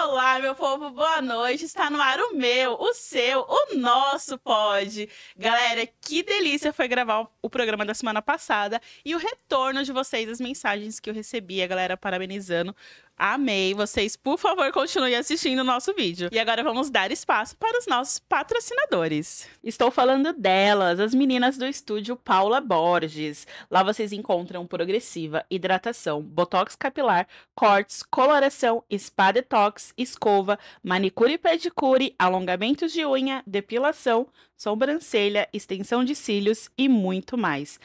Olá, meu povo, boa noite. Está no ar o meu, o seu, o nosso pod. Galera, que delícia foi gravar o programa da semana passada e o retorno de vocês, as mensagens que eu recebi, a galera parabenizando. Amei vocês. Por favor, continuem assistindo o nosso vídeo. E agora vamos dar espaço para os nossos patrocinadores. Estou falando delas, as meninas do estúdio Paula Borges. Lá vocês encontram progressiva, hidratação, botox capilar, cortes, coloração, spa detox, escova, manicure e pedicure, alongamentos de unha, depilação, sobrancelha, extensão de cílios e muito mais.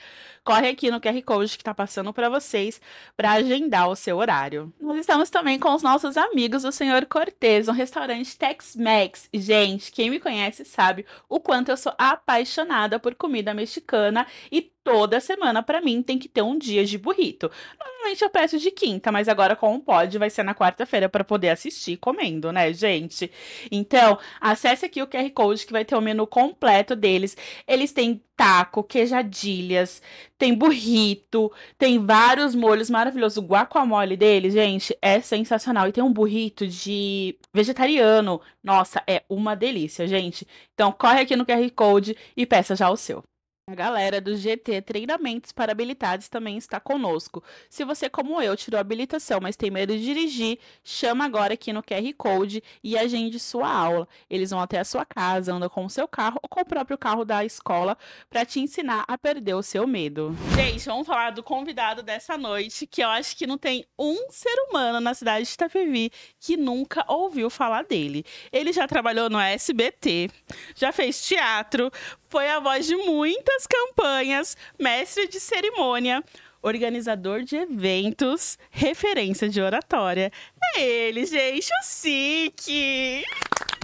Corre aqui no QR Code que tá passando para vocês para agendar o seu horário. Nós estamos também com os nossos amigos do Senhor Cortez, um restaurante Tex-Mex. Gente, quem me conhece sabe o quanto eu sou apaixonada por comida mexicana e toda semana para mim tem que ter um dia de burrito. Normalmente eu peço de quinta, mas agora com o pod vai ser na quarta-feira para poder assistir comendo, né, gente? Então, acesse aqui o QR Code que vai ter o menu completo deles. Eles têm taco, queijadilhas, tem burrito, tem vários molhos maravilhosos. O guacamole deles, gente, é sensacional. E tem um burrito de vegetariano. Nossa, é uma delícia, gente. Então, corre aqui no QR Code e peça já o seu. A galera do GT Treinamentos para Habilitados também está conosco. Se você, como eu, tirou a habilitação, mas tem medo de dirigir, chama agora aqui no QR Code e agende sua aula. Eles vão até a sua casa, andam com o seu carro ou com o próprio carro da escola para te ensinar a perder o seu medo. Gente, vamos falar do convidado dessa noite, que eu acho que não tem um ser humano na cidade de Itapevi que nunca ouviu falar dele. Ele já trabalhou no SBT, já fez teatro, foi a voz de muitas campanhas, mestre de cerimônia, organizador de eventos, referência de oratória. É ele, gente, o Sique!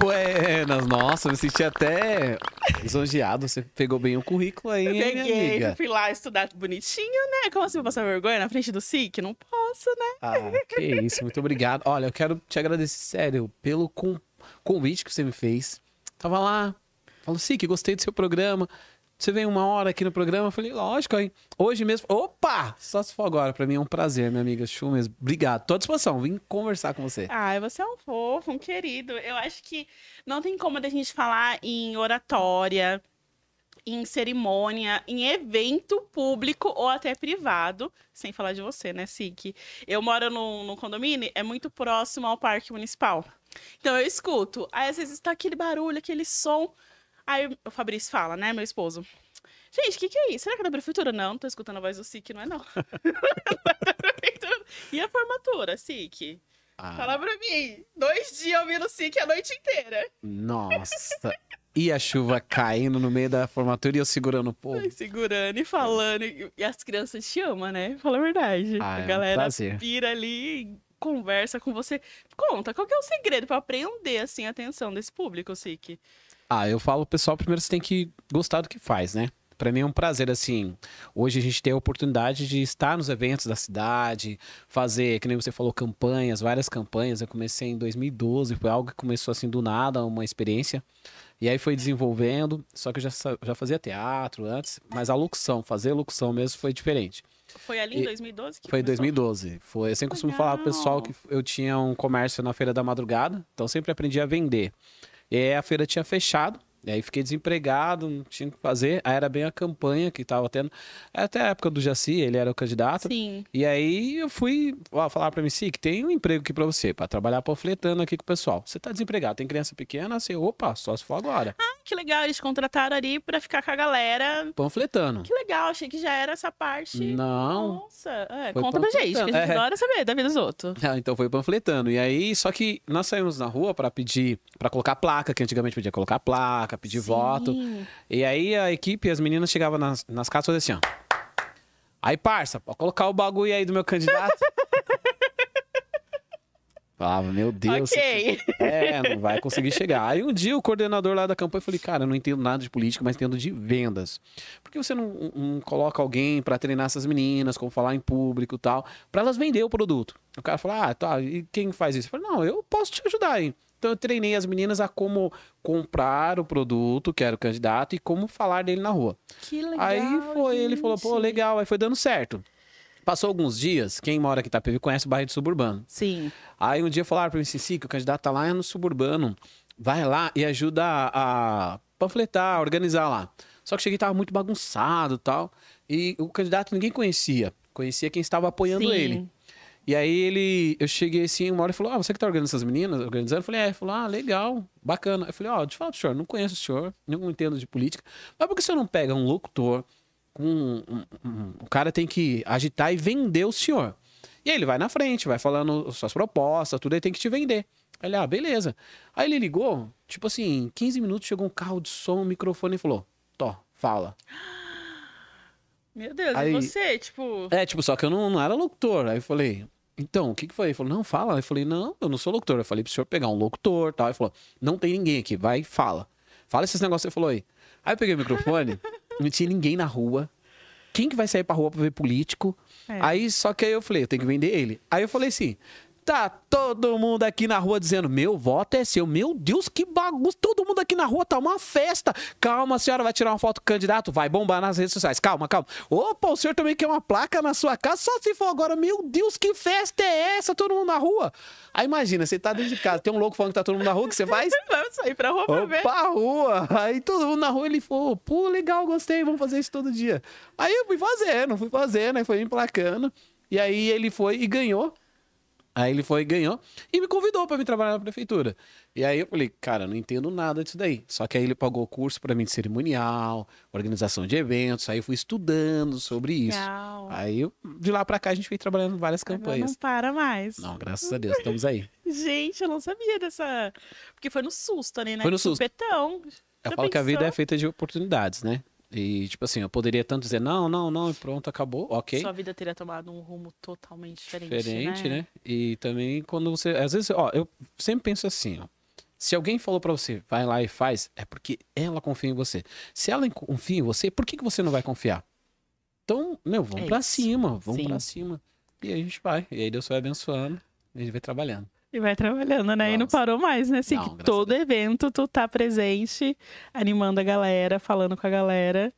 Buenas, nossa, me senti até lisonjeado. Você pegou bem o currículo aí, Eu hein, minha peguei, amiga? fui lá estudar bonitinho, né? Como assim eu vou passar vergonha na frente do Sique? Não posso, né? Ah, que isso, muito obrigado. Olha, eu quero te agradecer, sério, pelo convite que você me fez. Tava lá, falou, Sique, gostei do seu programa. Você veio uma hora aqui no programa, eu falei, lógico, aí. Hoje mesmo, opa! Só se for agora, pra mim é um prazer, minha amiga Chu mesmo. Obrigado, tô à disposição, vim conversar com você. Ah, você é um fofo, um querido. Eu acho que não tem como da gente falar em oratória, em cerimônia, em evento público ou até privado, sem falar de você, né, Sique? Eu moro no condomínio, é muito próximo ao Parque Municipal. Então eu escuto, aí às vezes tá aquele barulho, aquele som. Aí o Fabrício fala, né, meu esposo. Gente, o que é isso? Será que é da prefeitura? Não, não tô escutando a voz do Sique, não é não. Não é da prefeitura. E a formatura, Sique? Fala pra mim. 2 dias ouvindo o Sique a noite inteira. Nossa, e a chuva caindo no meio da formatura e eu segurando o povo. Ai, segurando e falando. E as crianças te amam, né? Fala a verdade. Ah, A é um galera prazer. pira ali e conversa com você. Conta, qual que é o segredo pra prender, assim, a atenção desse público, Sique? Ah, eu falo, pessoal, primeiro você tem que gostar do que faz, né? Pra mim é um prazer, assim, hoje a gente tem a oportunidade de estar nos eventos da cidade, fazer, que nem você falou, campanhas, várias campanhas. Eu comecei em 2012, foi algo que começou assim do nada, uma experiência. E aí foi desenvolvendo, só que eu já fazia teatro antes, mas a locução, fazer locução mesmo foi diferente. Foi ali em 2012 que Foi em começou? 2012. Foi, eu sempre costumo falar pro pessoal que eu tinha um comércio na Feira da Madrugada, então sempre aprendi a vender. E aí a feira tinha fechado, e aí fiquei desempregado, não tinha o que fazer. Aí era bem a campanha que tava tendo. Até a época do Jaci, ele era o candidato. Sim. E aí eu fui falar pra mim, que tem um emprego aqui pra você, pra trabalhar panfletando aqui com o pessoal. Você tá desempregado, tem criança pequena? Assim, opa, só se for agora. Que legal, eles contrataram ali pra ficar com a galera. Panfletando. Que legal, achei que já era essa parte. Não. Nossa, Foi conta pra gente, que a gente panfletando. adora saber da vida dos outros. Ah, então foi panfletando. E aí, só que nós saímos na rua pra pedir, pra colocar placa, que antigamente podia colocar placa, pedir voto. E aí a equipe, as meninas chegavam nas casas e faziam assim, ó. Aí, parça, pode colocar o bagulho aí do meu candidato? Falava, meu Deus. Ok. Não vai conseguir chegar. Aí um dia o coordenador lá da campanha falei, cara, eu não entendo nada de política, mas entendo de vendas. Por que você não coloca alguém pra treinar essas meninas, como falar em público e tal, pra elas vender o produto? O cara falou, tá, e quem faz isso? Eu falei, não, eu posso te ajudar aí. Então eu treinei as meninas a como comprar o produto, que era o candidato, e como falar dele na rua. Que legal, Aí foi, ele falou, pô, gente. legal, aí foi dando certo. Passou alguns dias, quem mora aqui em Itapevi conhece o bairro de Suburbano. Sim. Aí um dia falaram pra mim assim, que o candidato tá lá no Suburbano, vai lá e ajuda a panfletar, a organizar lá. Só que cheguei e tava muito bagunçado e tal, e o candidato ninguém conhecia quem estava apoiando Sim. ele. E aí eu cheguei assim, uma hora e falou, você que tá organizando essas meninas? Organizando? Eu falei, Ele falou, legal, bacana. Eu falei, deixa eu falar pro senhor, não conheço o senhor, não entendo de política, mas por que o senhor não pega um locutor, o cara tem que agitar e vender o senhor? E aí ele vai na frente, vai falando suas propostas, tudo, aí tem que te vender. Aí ele, beleza. Aí ele ligou, tipo assim, em 15 minutos chegou um carro de som, um microfone e falou, fala. Meu Deus, aí, e você, tipo... só que eu não era locutor. Aí eu falei, então, o que foi? Ele falou, não, fala. Eu falei, não, eu não sou locutor. Eu falei pro senhor pegar um locutor e tal. Ele falou, não tem ninguém aqui, vai, fala. Fala esses negócios que você falou aí. Aí eu peguei o microfone, não tinha ninguém na rua. Quem que vai sair pra rua pra ver político? Aí, só que aí eu falei, eu tenho que vender ele. Aí eu falei assim, tá todo mundo aqui na rua dizendo, meu voto é seu. Meu Deus, que bagunça. Todo mundo aqui na rua tá uma festa. Calma, a senhora vai tirar uma foto do candidato, vai bombar nas redes sociais. Calma. Opa, o senhor também quer uma placa na sua casa? Só se for agora. Meu Deus, que festa é essa? Todo mundo na rua. Aí imagina, você tá dentro de casa, tem um louco falando que tá todo mundo na rua, o que você faz? Vai sair pra rua pra ver. Pra rua. Aí todo mundo na rua, ele falou, pô, legal, gostei, vamos fazer isso todo dia. Aí eu fui fazendo, aí foi emplacando. E aí ele foi e ganhou. Aí ele foi e ganhou e me convidou para vir trabalhar na prefeitura. E aí eu falei, cara, eu não entendo nada disso daí. Só que aí ele pagou curso para mim de cerimonial, organização de eventos. Aí eu fui estudando sobre isso. Legal. Aí de lá para cá a gente veio trabalhando em várias Agora campanhas. não para mais. Não, graças a Deus, estamos aí. Gente, eu não sabia dessa... Porque foi no susto ali, né? Foi no susto. Supetão. Eu falo que a vida é feita de oportunidades, né? E, tipo assim, eu poderia tanto dizer, não, e pronto, acabou, ok. Sua vida teria tomado um rumo totalmente diferente, né? E também quando você... Às vezes, eu sempre penso assim, se alguém falou pra você, vai lá e faz, é porque ela confia em você. Se ela confia em você, por que você não vai confiar? Então, vamos pra cima, pra cima. E aí a gente vai. E aí Deus vai abençoando e a gente vai trabalhando. E vai trabalhando, né? E não parou mais, né? Assim, não, que todo evento tu tá presente, animando a galera, falando com a galera.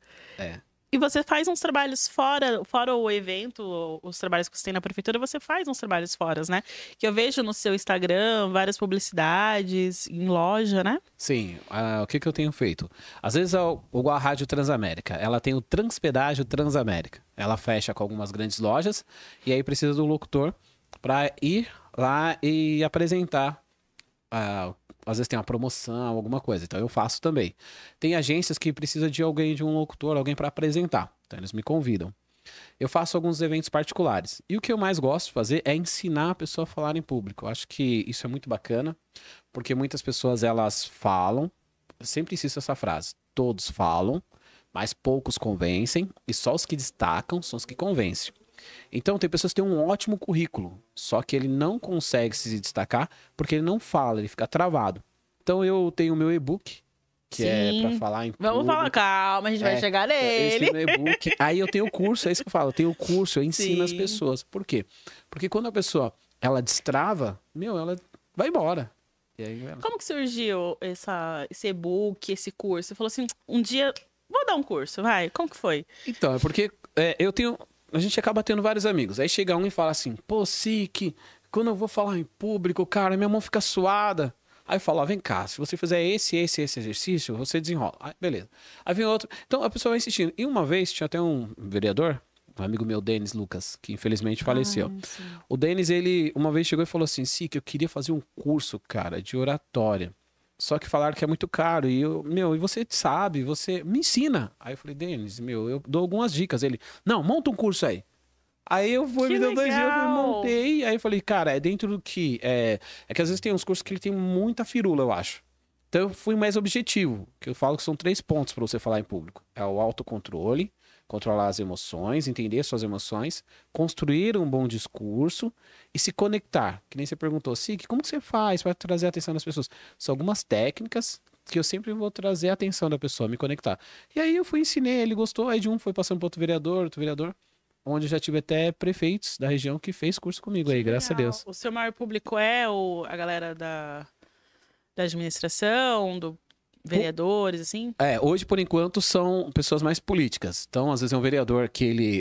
E você faz uns trabalhos fora o evento, os trabalhos que você tem na prefeitura, você faz uns trabalhos fora, né? Que eu vejo no seu Instagram várias publicidades em loja, né? Sim. O que eu tenho feito? Às vezes a Rádio Transamérica, ela tem o Transpedágio Transamérica. Ela fecha com algumas grandes lojas e aí precisa do locutor para ir lá e apresentar. Às vezes tem uma promoção, alguma coisa. Então eu faço também. Tem agências que precisam de alguém, de um locutor, alguém para apresentar. Então eles me convidam. Eu faço alguns eventos particulares. E o que eu mais gosto de fazer é ensinar a pessoa a falar em público. Eu acho que isso é muito bacana, porque muitas pessoas elas falam. Eu sempre insisto essa frase. Todos falam, mas poucos convencem. E só os que destacam são os que convencem. Então, tem pessoas que têm um ótimo currículo, só que ele não consegue se destacar porque ele não fala, ele fica travado. Então, eu tenho o meu e-book, que é para falar em público. Vamos falar, calma, a gente vai chegar nele. Esse meu e-book. Aí eu tenho o curso, é isso que eu falo, eu tenho o curso, eu ensino as pessoas. Por quê? Porque quando a pessoa, ela destrava, ela vai embora. E aí, Como que surgiu esse e-book, esse curso? Você falou assim, um dia, vou dar um curso, vai. Como que foi? Então, é porque a gente acaba tendo vários amigos. Aí chega um e fala assim, pô, Sique, quando eu vou falar em público, cara, minha mão fica suada. Aí eu falo, vem cá, se você fizer esse exercício, você desenrola. Aí, beleza. Aí vem outro. Então a pessoa vai insistindo. E uma vez tinha até um vereador, um amigo meu, Denis Lucas, que infelizmente faleceu. O Denis, ele uma vez chegou e falou assim, Sique, eu queria fazer um curso, cara, de oratória. Só que falaram que é muito caro. E e você sabe, você me ensina. Aí eu falei, Denis, eu dou algumas dicas. Ele, não, monta um curso aí. Aí eu fui, me deu 2 dias, eu montei. Aí eu falei, cara, é dentro do que... É que às vezes tem uns cursos que ele tem muita firula, eu acho. Então eu fui mais objetivo. Que eu falo que são 3 pontos para você falar em público. É o autocontrole, controlar as emoções, entender suas emoções, construir um bom discurso e se conectar. Que nem você perguntou, Sique, como que você faz para trazer a atenção das pessoas? São algumas técnicas que eu sempre vou trazer a atenção da pessoa, me conectar. E aí eu ensinei, ele gostou, aí de um foi passando para outro vereador, onde eu já tive até prefeitos da região que fez curso comigo aí, graças a Deus. O seu maior público é a galera da administração, vereadores, assim? Hoje, por enquanto, são pessoas mais políticas. Então, às vezes é um vereador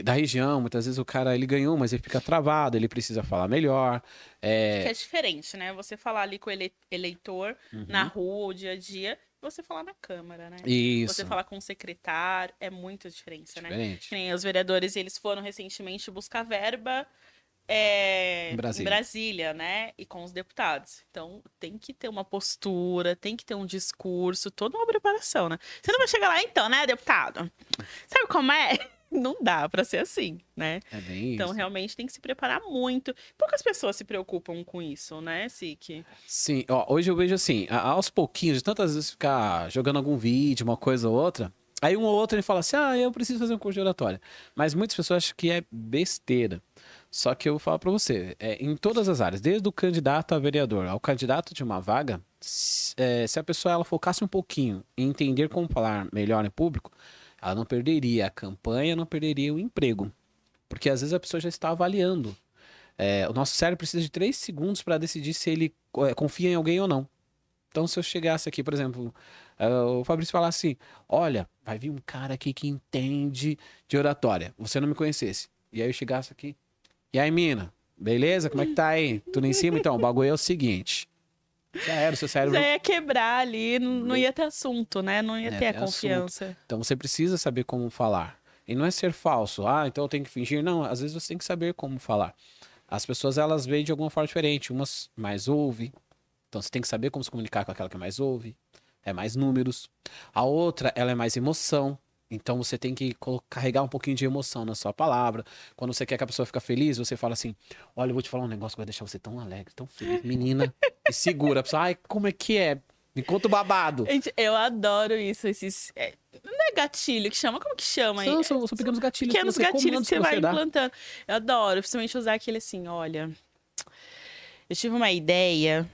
da região, muitas vezes o cara, ele ganhou, mas ele fica travado, ele precisa falar melhor. Que é diferente, né? Você falar ali com o eleitor na rua, o dia a dia, e você falar na Câmara, né? Isso. Você falar com o secretário, é muita diferença, né? Diferente. Que nem os vereadores, eles foram recentemente buscar verba Em em Brasília, né? E com os deputados. Então, tem que ter uma postura, tem que ter um discurso, toda uma preparação, né? Você não vai chegar lá, então, né, deputado? Sabe como é? Não dá pra ser assim, né? É bem Então, isso. realmente, tem que se preparar muito. Poucas pessoas se preocupam com isso, né, Sik? Sim, ó, hoje eu vejo assim, aos pouquinhos, de tantas vezes ficar jogando algum vídeo, uma coisa ou outra, aí um ou outro ele fala assim, eu preciso fazer um curso de oratória. Mas muitas pessoas acham que é besteira. Só que eu vou falar pra você, em todas as áreas, desde o candidato a vereador ao candidato de uma vaga, se a pessoa ela focasse um pouquinho em entender como falar melhor em público, ela não perderia a campanha, não perderia o emprego. Porque às vezes a pessoa já está avaliando. O nosso cérebro precisa de 3 segundos para decidir se ele confia em alguém ou não. Então, se eu chegasse aqui, por exemplo, o Fabrício falasse assim, olha, vai vir um cara aqui que entende de oratória. Você não me conhecesse. E aí eu chegasse aqui, e aí, mina, beleza? Como é que tá aí? Tudo em cima? Então, o bagulho é o seguinte. Já era, o seu cérebro... Já ia quebrar ali, não ia ter assunto, né? Não ia ter a confiança. Assunto. Então, você precisa saber como falar. E não é ser falso. Então eu tenho que fingir. Não, às vezes você tem que saber como falar. As pessoas, elas veem de alguma forma diferente. Umas mais ouvem. Então você tem que saber como se comunicar com aquela que mais ouve. É mais números. A outra, ela é mais emoção. Então você tem que carregar um pouquinho de emoção na sua palavra. Quando você quer que a pessoa fique feliz, você fala assim, olha, eu vou te falar um negócio que vai deixar você tão alegre, tão feliz. Menina, e segura. A pessoa, ai, como é que é? Me conta o babado. Gente, eu adoro isso, esses... não é gatilho que chama? Como que chama? São pequenos gatilhos. Pequenos gatilhos que você vai dá. implantando. Eu adoro, principalmente usar aquele assim, olha, eu tive uma ideia,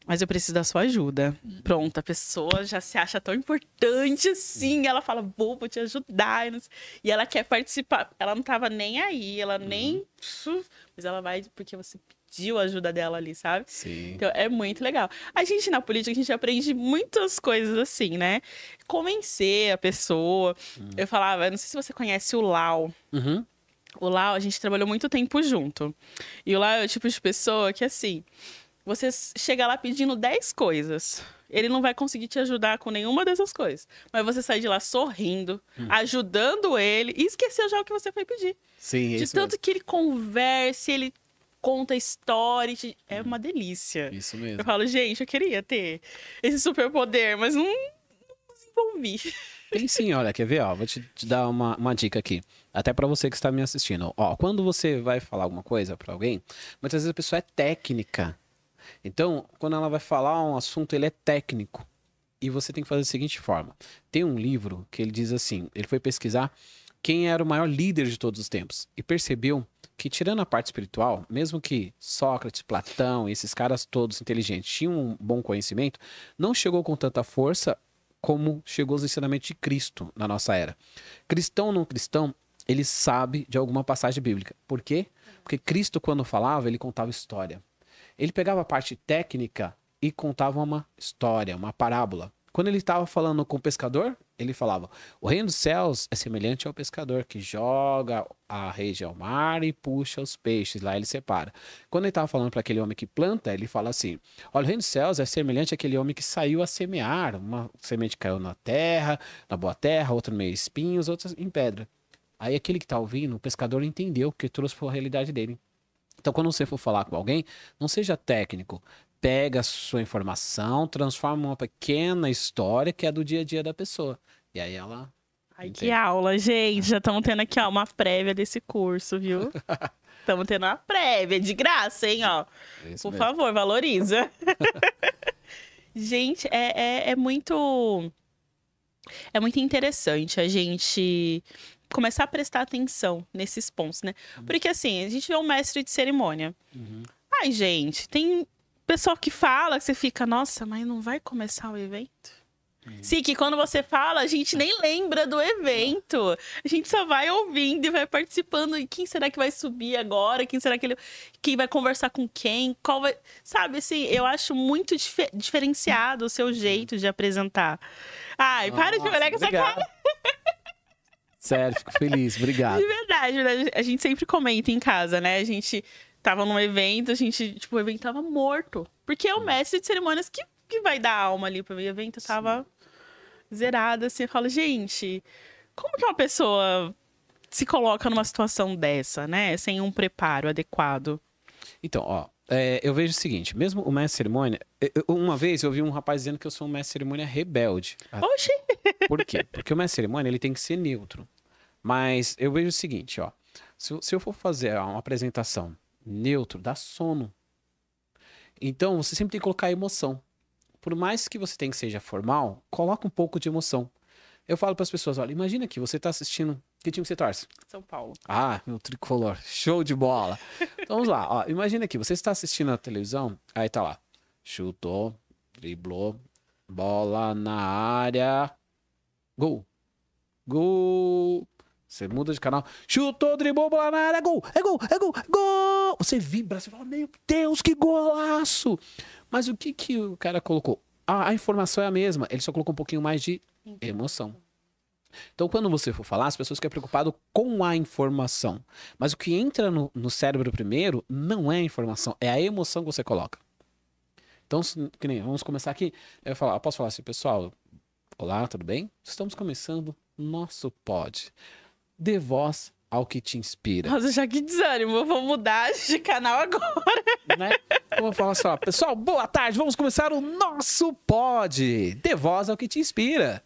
mas eu preciso da sua ajuda. Pronto, a pessoa já se acha tão importante assim, ela fala, vou te ajudar. E ela quer participar. Ela não tava nem aí, ela nem... Mas ela vai porque você pediu a ajuda dela ali, sabe? Sim. Então, é muito legal. A gente, na política, a gente aprende muitas coisas assim, né? Convencer a pessoa. Eu falava, eu não sei se você conhece o Lau. Uhum. O Lau, a gente trabalhou muito tempo junto. E o Lau é o tipo de pessoa que, assim, você chega lá pedindo 10 coisas. Ele não vai conseguir te ajudar com nenhuma dessas coisas. Mas você sai de lá sorrindo, ajudando ele e esqueceu já o que você foi pedir. Sim, é De isso tanto mesmo. que ele converse, ele conta história. É uma delícia. Isso mesmo. Eu falo, gente, eu queria ter esse superpoder, mas não desenvolvi. Tem sim, olha, quer ver? Ó, vou te dar uma dica aqui. Até pra você que está me assistindo. Ó, quando você vai falar alguma coisa pra alguém, muitas vezes a pessoa é técnica. Então, quando ela vai falar um assunto, ele é técnico. E você tem que fazer da seguinte forma. Tem um livro que ele diz assim, ele foi pesquisar quem era o maior líder de todos os tempos. E percebeu que, tirando a parte espiritual, mesmo que Sócrates, Platão, esses caras todos inteligentes tinham um bom conhecimento, não chegou com tanta força como chegou os ensinamentos de Cristo na nossa era. Cristão ou não cristão, ele sabe de alguma passagem bíblica. Por quê? Porque Cristo, quando falava, ele contava história. Ele pegava a parte técnica e contava uma história, uma parábola. Quando ele estava falando com o pescador, ele falava, o reino dos céus é semelhante ao pescador que joga a rede ao mar e puxa os peixes, lá ele separa. Quando ele estava falando para aquele homem que planta, ele fala assim, olha, o reino dos céus é semelhante àquele homem que saiu a semear. Uma semente caiu na terra, na boa terra, outra no meio de espinhos, outra em pedra. Aí aquele que está ouvindo, o pescador entendeu, porque trouxe para a realidade dele. Então, quando você for falar com alguém, não seja técnico. Pega a sua informação, transforma uma pequena história que é do dia a dia da pessoa. E aí ela... Ai, que aula, gente. Já estamos tendo aqui, ó, uma prévia desse curso, viu? Estamos tendo uma prévia, de graça, hein, ó. Por favor, valoriza. Gente, é muito interessante a gente começar a prestar atenção nesses pontos, né? Porque, assim, a gente vê um mestre de cerimônia. Ai, gente, tem pessoal que fala, que você fica, nossa, mas não vai começar o evento? Sim, que quando você fala, a gente nem lembra do evento. A gente só vai ouvindo e vai participando. E quem será que vai subir agora? Quem será que ele... Quem vai conversar com quem? Qual vai... Sabe, assim, eu acho muito diferenciado o seu jeito de apresentar. Ai, para de olhar com essa cara. Sério, fico feliz. Obrigado. De verdade, a gente sempre comenta em casa, né? A gente tava num evento, tipo, o evento tava morto. Porque é o mestre de cerimônias que vai dar alma ali pro meu evento. Tava zerada, assim. Eu falo, gente, como que uma pessoa se coloca numa situação dessa, né? Sem um preparo adequado. Então, ó, eu vejo o seguinte, mesmo o mestre de cerimônia, uma vez eu vi um rapaz dizendo que eu sou um mestre de cerimônia rebelde. Oxi! Por quê? Porque o mestre de cerimônia, ele tem que ser neutro. Mas eu vejo o seguinte, ó, se eu for fazer uma apresentação neutro, dá sono. Então, você sempre tem que colocar emoção. Por mais que você tenha que seja formal, coloca um pouco de emoção. Eu falo para as pessoas, olha, imagina que você está assistindo... Que time você torce? São Paulo. Ah, meu tricolor. Show de bola. Então, vamos lá. Ó, imagina aqui, você está assistindo a televisão, aí tá lá. Chutou, driblou, bola na área. Gol. Gol. Você muda de canal. Chutou, driblou, bola na área. Gol. É gol, é gol, é gol. Você vibra, você fala, meu Deus, que golaço. Mas o que o cara colocou? A informação é a mesma, ele só colocou um pouquinho mais de emoção. Então, quando você for falar, as pessoas ficam preocupadas com a informação. Mas o que entra no cérebro primeiro não é a informação, é a emoção que você coloca. Então, que nem, vamos começar aqui. Eu posso falar assim, pessoal, olá, tudo bem? Estamos começando nosso pod. Dê voz ao que te inspira. Nossa, já que desânimo, eu vou mudar de canal agora. Né? Eu vou falar só, pessoal, boa tarde, vamos começar o nosso pod. Dê voz ao que te inspira.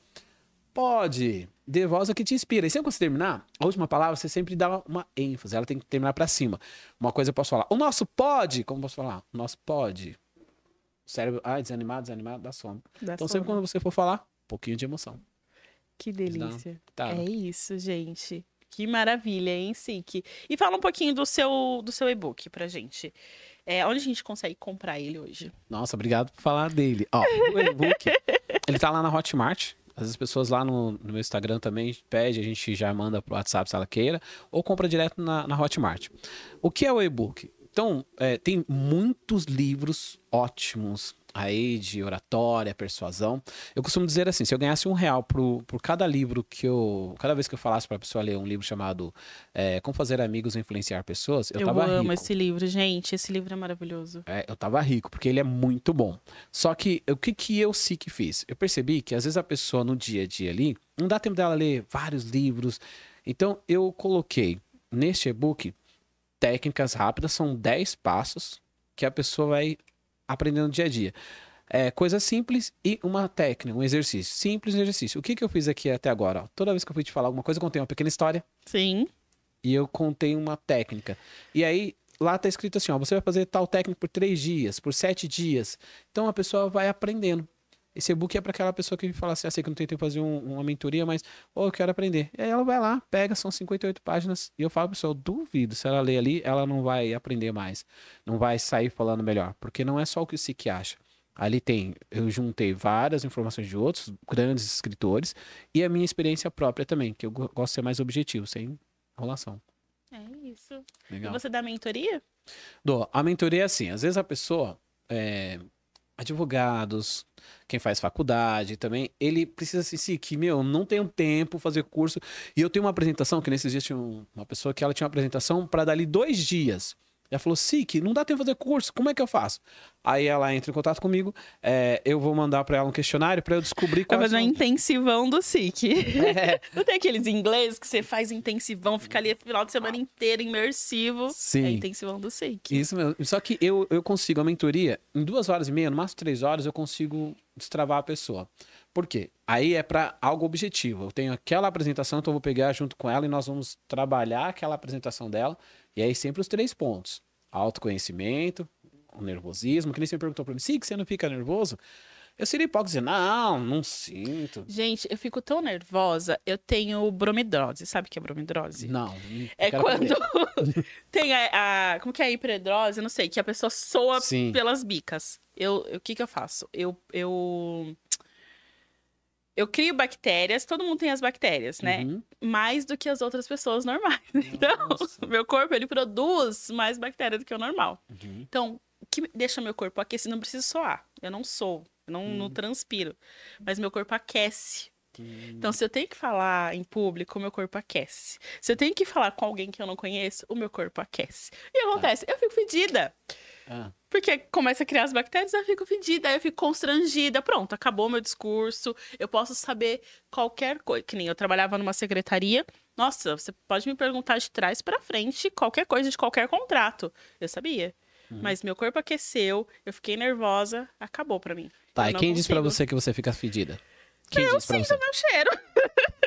Pode, dê voz ao que te inspira. E sempre que você terminar, a última palavra você sempre dá uma ênfase, ela tem que terminar pra cima. Uma coisa eu posso falar, o nosso pod, como eu posso falar? O nosso pod. O cérebro, desanimado, dá sono. Então sempre quando você for falar, um pouquinho de emoção. Que delícia. Tá. É isso, gente. Que maravilha, hein, Sik? E fala um pouquinho do seu e-book pra gente. Onde a gente consegue comprar ele hoje? Nossa, obrigado por falar dele. Ó, o e-book, ele tá lá na Hotmart. Às vezes as pessoas lá no meu Instagram também pedem, a gente já manda pro WhatsApp se ela queira, ou compra direto na Hotmart. O que é o e-book? Então, tem muitos livros ótimos aí de oratória, persuasão. Eu costumo dizer assim, se eu ganhasse R$1 por cada livro cada vez que eu falasse para a pessoa ler um livro chamado Como Fazer Amigos e Influenciar Pessoas, eu tava rico. Eu amo esse livro, gente. Esse livro é maravilhoso. Eu tava rico, porque ele é muito bom. Só que o que eu sim que fiz? Eu percebi que às vezes a pessoa no dia a dia ali, não dá tempo dela ler vários livros. Então eu coloquei neste e-book técnicas rápidas, são 10 passos que a pessoa vai aprendendo no dia a dia. Coisa simples e uma técnica, um exercício. Simples exercício. O que eu fiz aqui até agora? Ó, toda vez que eu fui te falar alguma coisa, eu contei uma pequena história. Sim. E eu contei uma técnica. E aí, lá tá escrito assim, ó, você vai fazer tal técnica por 3 dias, por 7 dias. Então, a pessoa vai aprendendo. Esse e-book é para aquela pessoa que fala assim, sei que não tem tempo de fazer uma mentoria, mas, eu quero aprender. E aí ela vai lá, pega, são 58 páginas, e eu falo pra pessoa, eu duvido, se ela ler ali, ela não vai aprender mais. Não vai sair falando melhor. Porque não é só o que o Sik acha. Ali eu juntei várias informações de outros grandes escritores e a minha experiência própria também, que eu gosto de ser mais objetivo, sem enrolação. É isso. Legal. E você dá mentoria? A mentoria é assim, às vezes a pessoa, advogados, quem faz faculdade também, ele precisa assim, que, não tenho tempo fazer curso. E eu tenho uma apresentação, que nesses dias tinha uma pessoa que ela tinha uma apresentação para dali 2 dias. Ela falou, Sik, não dá tempo de fazer curso, como é que eu faço? Aí ela entra em contato comigo, eu vou mandar para ela um questionário para eu descobrir qual é. Vai fazer um intensivão do Sik. Não tem aqueles ingleses que você faz intensivão, fica ali o final de semana inteiro imersivo. Sim. É intensivão do Sik. Isso mesmo. Só que eu consigo a mentoria, em 2h30, no máximo 3 horas, eu consigo destravar a pessoa. Por quê? Aí é para algo objetivo. Eu tenho aquela apresentação, então eu vou pegar junto com ela e nós vamos trabalhar aquela apresentação dela. E aí sempre os 3 pontos. Autoconhecimento, o nervosismo, que nem você me perguntou pra mim, Sik, você não fica nervoso? Eu seria hipócrita dizer, não sinto. Gente, eu fico tão nervosa, eu tenho bromidrose. Sabe o que é bromidrose? Não. É quando tem como que é a hiperedrose? Eu não sei, que a pessoa soa Sim. pelas bicas. O que eu faço? Eu Eu crio bactérias, todo mundo tem as bactérias, né? Uhum. Mais do que as outras pessoas normais. Então, Nossa. meu corpo, ele produz mais bactéria do que o normal. Uhum. Então, o que deixa meu corpo aquecido, não preciso suar. Eu não transpiro. Mas meu corpo aquece. Então, se eu tenho que falar em público, o meu corpo aquece. Se eu tenho que falar com alguém que eu não conheço, o meu corpo aquece. E acontece, eu fico fedida. Ah, Porque começa a criar as bactérias, eu fico fedida, aí eu fico constrangida. Pronto, acabou meu discurso. Eu posso saber qualquer coisa. Que nem eu trabalhava numa secretaria. Nossa, você pode me perguntar de trás pra frente qualquer coisa de qualquer contrato. Eu sabia. Mas meu corpo aqueceu, eu fiquei nervosa, acabou pra mim. tá, Eu e não quem disse pra consigo. você que você fica fedida? Quem Eu disse pra sinto você? o meu cheiro.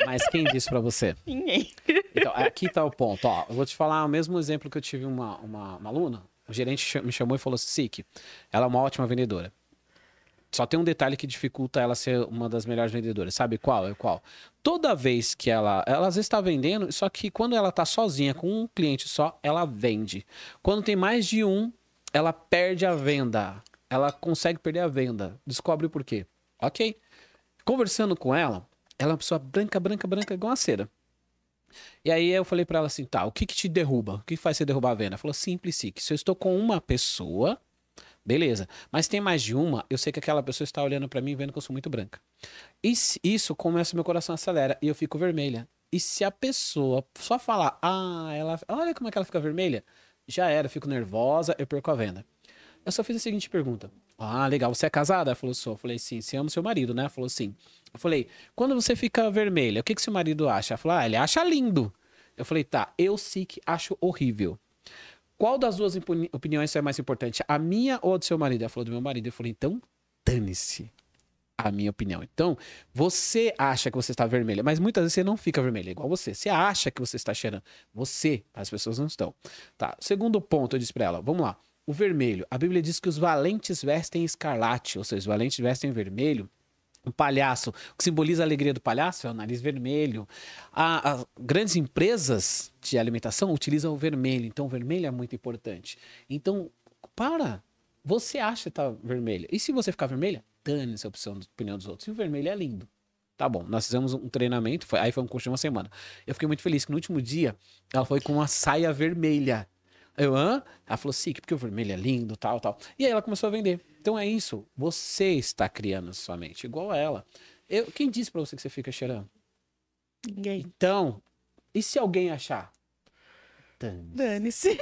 Mas quem disse pra você? Ninguém. Então, aqui tá o ponto. Ó, eu vou te falar o mesmo exemplo que eu tive uma aluna. O gerente me chamou e falou assim: Sik, ela é uma ótima vendedora. Só tem um detalhe que dificulta ela ser uma das melhores vendedoras. Sabe qual? É qual? Toda vez que ela às vezes está vendendo, só que quando ela tá sozinha com um cliente só, ela vende. Quando tem mais de um, ela perde a venda. Ela consegue perder a venda. Descobre por quê. Ok. Conversando com ela, ela é uma pessoa branca, branca, branca, igual uma cera. E aí eu falei pra ela assim, tá, o que que te derruba? O que faz você derrubar a venda? Ela falou, simples, Sik. Se eu estou com uma pessoa, beleza. Mas tem mais de uma, eu sei que aquela pessoa está olhando pra mim vendo que eu sou muito branca. E isso começa, meu coração acelera e eu fico vermelha. E se a pessoa só falar, olha como é que ela fica vermelha, já era, eu fico nervosa, eu perco a venda. Eu só fiz a seguinte pergunta. Ah, legal, você é casada? Ela falou, sou. Eu falei, sim, você ama seu marido, né? Ela falou, sim. Eu falei, quando você fica vermelha, o que que seu marido acha? Ela falou, ele acha lindo. Eu falei, tá, eu sim que acho horrível. Qual das duas opiniões é mais importante? A minha ou a do seu marido? Ela falou do meu marido. Eu falei, então, dane-se a minha opinião. Então, você acha que você está vermelha, mas muitas vezes você não fica vermelha, igual você. Você acha que você está cheirando. Você, as pessoas não estão. Tá, segundo ponto, eu disse pra ela, vamos lá. O vermelho. A Bíblia diz que os valentes vestem escarlate, ou seja, os valentes vestem vermelho. O palhaço, o que simboliza a alegria do palhaço é o nariz vermelho. As grandes empresas de alimentação utilizam o vermelho, então o vermelho é muito importante. Então, você acha que tá vermelha. E se você ficar vermelha, dane-se a opinião dos outros. E o vermelho é lindo. Tá bom, nós fizemos um treinamento, aí foi um curso de uma semana. Eu fiquei muito feliz que no último dia ela foi com uma saia vermelha. Ela falou, Sik, porque o vermelho é lindo, tal, tal. E aí ela começou a vender. Então é isso. Você está criando sua mente, igual a ela. Quem disse pra você que você fica cheirando? Ninguém. Então, e se alguém achar? Dane-se.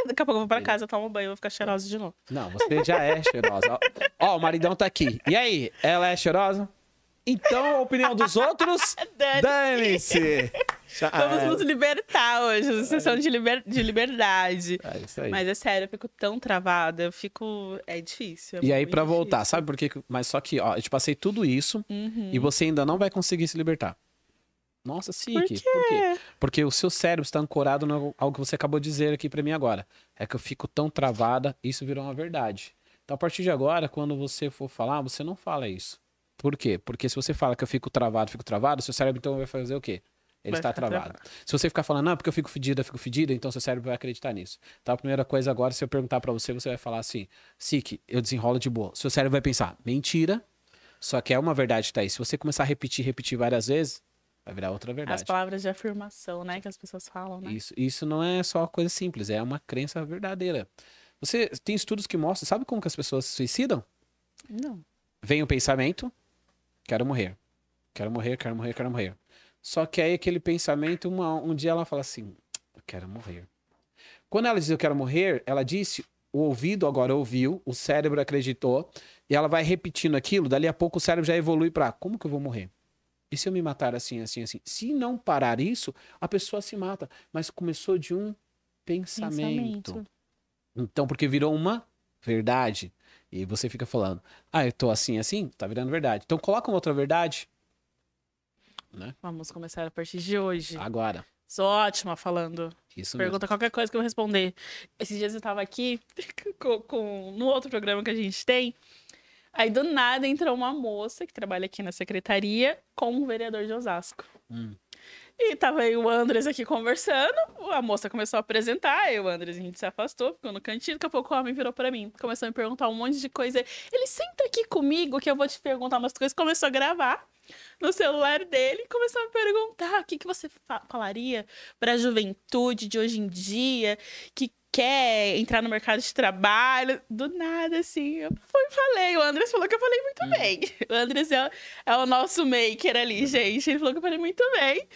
Daqui a pouco eu vou pra casa, tomo banho, vou ficar cheirosa de novo. Não, você já é cheirosa. Ó, o maridão tá aqui. E aí, ela é cheirosa? Então, a opinião dos outros? Dane-se! Vamos nos libertar hoje, sessão de liberdade. É isso aí. Mas é sério, eu fico tão travada, eu fico... É difícil. E aí, muito pra voltar, difícil. sabe por quê? Mas só que, ó, eu te passei tudo isso e você ainda não vai conseguir se libertar. Nossa, Sik, Por por quê? Porque o seu cérebro está ancorado no algo que você acabou de dizer aqui pra mim agora. É que eu fico tão travada, isso virou uma verdade. Então, a partir de agora, quando você for falar, você não fala isso. Por quê? Porque se você fala que eu fico travado, seu cérebro então vai fazer o quê? Ele Vai está ficar travado. Se você ficar falando, não, porque eu fico fedida, então seu cérebro vai acreditar nisso. Então a primeira coisa agora, se eu perguntar pra você, você vai falar assim, Sik, eu desenrolo de boa. Seu cérebro vai pensar, mentira, só que é uma verdade que tá aí. Se você começar a repetir várias vezes, vai virar outra verdade. As palavras de afirmação, né, que as pessoas falam, né? Isso não é só uma coisa simples, é uma crença verdadeira. Você tem estudos que mostram, sabe como que as pessoas se suicidam? Não. Vem o pensamento, quero morrer. Quero morrer, quero morrer, quero morrer. Só que aí aquele pensamento, um dia ela fala assim, eu quero morrer. Quando ela diz eu quero morrer, ela disse, o ouvido agora ouviu, o cérebro acreditou, e ela vai repetindo aquilo, dali a pouco o cérebro já evolui para como que eu vou morrer? E se eu me matar assim, assim, assim? Se não parar isso, a pessoa se mata. Mas começou de um pensamento. Então, porque virou uma verdade. E você fica falando, eu tô assim, assim, tá virando verdade. Então, coloca uma outra verdade. Né? Vamos começar a partir de hoje. Agora. Sou ótima falando. Isso Pergunta mesmo. qualquer coisa que eu vou responder. Esses dias eu tava aqui no outro programa que a gente tem. Aí do nada entrou uma moça que trabalha aqui na secretaria com um vereador de Osasco. E tava aí o Andres aqui conversando, a moça começou a apresentar, aí o Andres, a gente se afastou, ficou no cantinho, daqui a pouco o homem virou pra mim, começou a me perguntar um monte de coisa. Ele, senta aqui comigo que eu vou te perguntar umas coisas, começou a gravar. no celular dele e começou a me perguntar o que você falaria para a juventude de hoje em dia, que quer entrar no mercado de trabalho. Do nada, assim, eu fui e falei. O Andres falou que eu falei muito bem. O Andres é o nosso maker ali, gente. Ele falou que eu falei muito bem.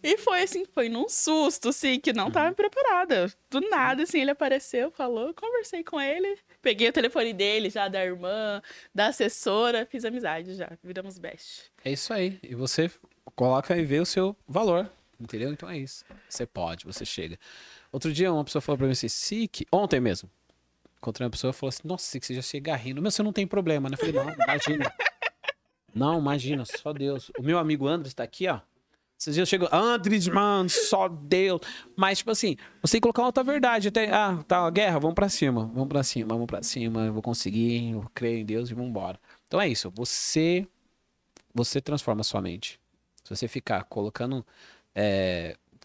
E foi assim, foi num susto, assim, que não tava preparada. Do nada, assim, ele apareceu, falou, conversei com ele. Peguei o telefone dele já, da irmã, da assessora, fiz amizade já, viramos best. É isso aí. E você coloca e vê o seu valor, entendeu? Então é isso. Você pode, você chega. Outro dia uma pessoa falou pra mim assim, Sique, ontem mesmo, encontrei uma pessoa e falou assim, nossa, Sique, você já chega rindo. Meu, você não tem problema, né? Eu falei, não, imagina. Não, imagina, só Deus. O meu amigo Andres tá aqui, ó. Esses dias chegou, Andres, mano, só Deus. Mas, tipo assim, você tem que colocar outra verdade. Até, tá, a guerra, vamos pra cima. Vamos pra cima, vamos pra cima. Eu vou conseguir, eu creio em Deus e vamos embora. Então é isso, você transforma a sua mente. Se você ficar colocando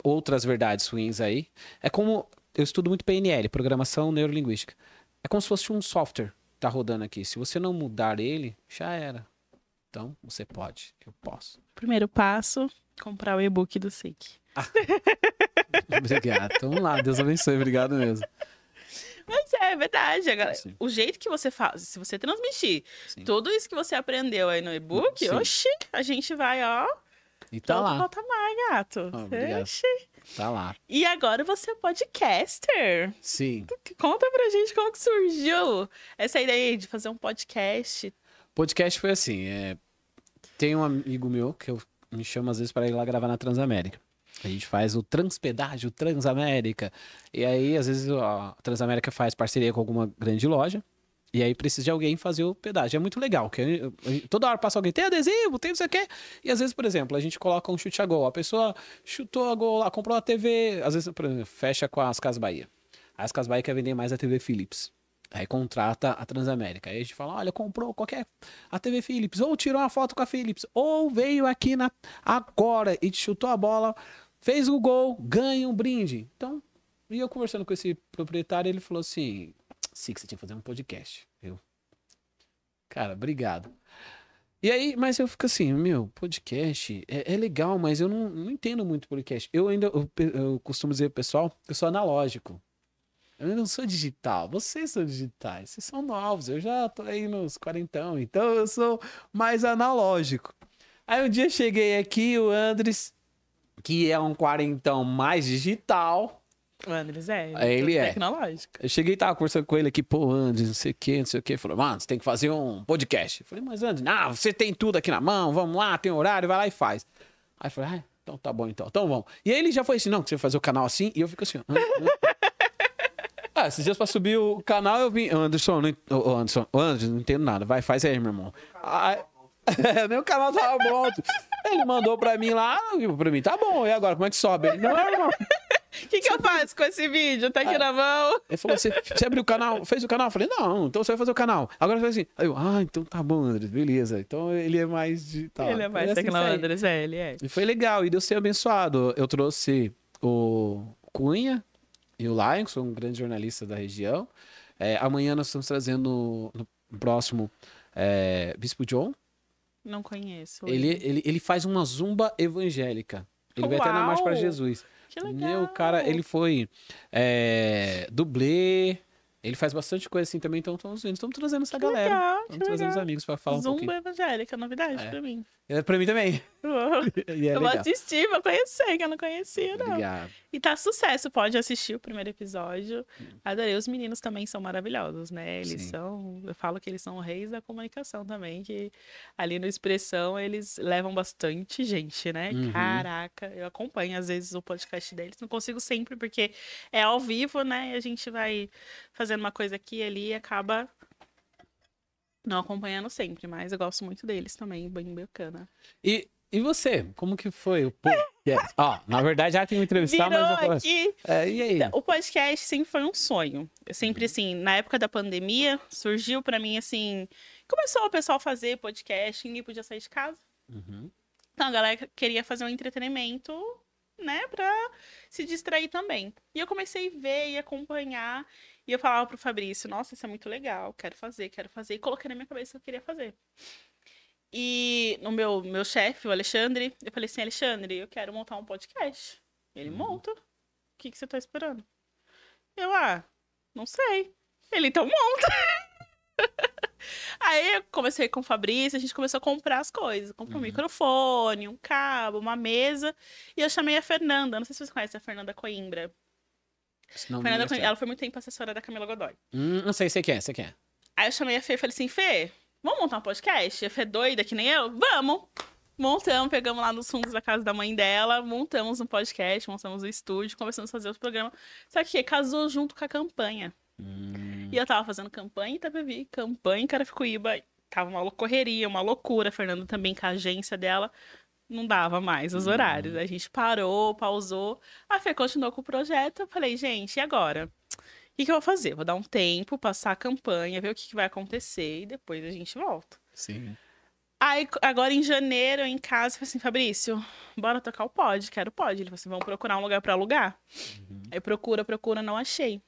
outras verdades ruins aí, é como, eu estudo muito PNL, Programação Neurolinguística. É como se fosse um software que tá rodando aqui. Se você não mudar ele, já era. Então, você pode, eu posso. Primeiro passo, comprar o e-book do SIC. Obrigado. Então, vamos lá. Deus abençoe. Obrigado mesmo. Mas é verdade, galera. Sim. O jeito que você faz, se você transmitir Sim. tudo isso que você aprendeu aí no e-book, Sim. oxi, a gente vai, ó, E tá lá. falta mais, gato. Obrigado. Oxi. Tá lá. E agora você é podcaster. Sim. Conta pra gente como que surgiu essa ideia aí de fazer um podcast. Podcast foi assim. Tem um amigo meu que me chama às vezes para ir lá gravar na Transamérica. A gente faz o Transpedágio Transamérica. E aí, às vezes, a Transamérica faz parceria com alguma grande loja. E aí precisa de alguém fazer o pedágio. É muito legal, que toda hora passa alguém, tem adesivo, tem não sei o quê. E às vezes, por exemplo, a gente coloca um chute a gol. A pessoa chutou a gol lá, comprou a TV, às vezes, por exemplo, fecha com as Casas Bahia. Aí as Casas Bahia quer vender mais a TV Philips. Aí contrata a Transamérica. Aí a gente fala, olha, comprou qualquer a TV Philips, ou tirou uma foto com a Philips, ou veio aqui agora e chutou a bola, fez o gol, ganha um brinde. Então, e eu conversando com esse proprietário, ele falou assim, sim, que você tinha que fazer um podcast. Cara, obrigado. E aí, mas eu fico assim, meu, podcast é legal, mas eu não entendo muito podcast. Eu costumo dizer pro pessoal, eu sou analógico. Eu não sou digital, vocês são digitais, vocês são novos, eu já tô aí nos 40, então eu sou mais analógico. Aí um dia cheguei aqui, o Andres, que é um 40 mais digital. O Andres Ele é tecnológico. Eu cheguei e tava conversando com ele aqui, pô, Andres, não sei o que, não sei o que. Falou, mano, você tem que fazer um podcast. Eu falei, mas Andres, não, você tem tudo aqui na mão, vamos lá, tem horário, vai lá e faz. Aí eu falei, então tá bom então vamos. E aí ele já foi assim, não, que você vai fazer o canal assim, e eu fico assim, esses dias pra subir o canal eu vim, Anderson, não entendo nada, vai, faz aí, meu irmão. Meu canal tava bom. Ele mandou pra mim lá, pra mim, tá bom, e agora, como é que sobe? Ele, não, irmão. O que eu faço com esse vídeo? Tá aqui na mão. Ele falou, você abriu o canal, fez o canal? Eu falei, não, então você vai fazer o canal. Agora você vai assim. Aí eu, então tá bom, André, beleza. Então ele é mais digital. Ele é mais tecnológico, Andrés, ele é. E foi legal, e Deus tenha abençoado. Eu trouxe o Cunha e o Lion, que são um grande jornalista da região. Amanhã nós estamos trazendo no próximo Bispo John. Não conheço. Ele faz uma zumba evangélica. Ele vai até na Marcha para Jesus. Que legal. Meu, cara, ele foi dublê. Ele faz bastante coisa assim também, então estamos trazendo essa galera. Estamos trazendo os amigos para falar um pouquinho. Zumba evangélica, novidade pra mim. Pra mim também. Eu vou assistir, vou conhecer, que eu não conhecia, não. Obrigado. E tá sucesso, pode assistir o primeiro episódio. Adorei, os meninos também são maravilhosos, né? Eles eu falo que eles são reis da comunicação também, que ali no Expressão eles levam bastante gente, né? Caraca, eu acompanho às vezes o podcast deles, não consigo sempre porque é ao vivo, né? E a gente vai fazendo uma coisa aqui e ali e acaba não acompanhando sempre, mas eu gosto muito deles também, bem bacana. E você? Como que foi o podcast? Na verdade já tem que entrevistar, mas eu aqui. E aí? O podcast sempre foi um sonho. Eu sempre, assim, na época da pandemia, surgiu pra mim, assim... Começou o pessoal a fazer podcast, ninguém podia sair de casa. Então a galera queria fazer um entretenimento, né, pra se distrair também. E eu comecei a ver e acompanhar... E eu falava pro Fabrício, nossa, isso é muito legal, quero fazer. E coloquei na minha cabeça que eu queria fazer. E o meu chefe, o Alexandre, eu falei assim, Alexandre, eu quero montar um podcast. Ele monta. O que você tá esperando? Eu, não sei. Ele, então monta. Aí eu comecei com o Fabrício, a gente começou a comprar as coisas. Comprou um microfone, um cabo, uma mesa. E eu chamei a Fernanda. Não sei se você conhece a Fernanda Coimbra. Fernanda Coimbra, ela foi muito tempo assessora da Camila Godoy. Não sei, sei quem é. Aí eu chamei a Fê e falei assim, Fê, vamos montar um podcast? A Fê é doida que nem eu? Vamos! Montamos, pegamos lá nos fundos da casa da mãe dela, montamos um podcast, montamos o estúdio, começamos a fazer os programas. Só que casou junto com a campanha. E eu tava fazendo campanha em Itapevi, campanha em Carapicuíba. Tava uma correria, uma loucura. A Fernanda também com a agência dela. Não dava mais os horários. A gente parou, pausou. A Fê continuou com o projeto. Eu falei, gente, e agora? O que eu vou fazer? Vou dar um tempo, passar a campanha, ver o que vai acontecer e depois a gente volta. Sim. Aí, agora em janeiro, eu em casa, eu falei assim, Fabrício, bora tocar o pod, quero o pod. Ele falou assim, vamos procurar um lugar pra alugar? Aí procura, não achei.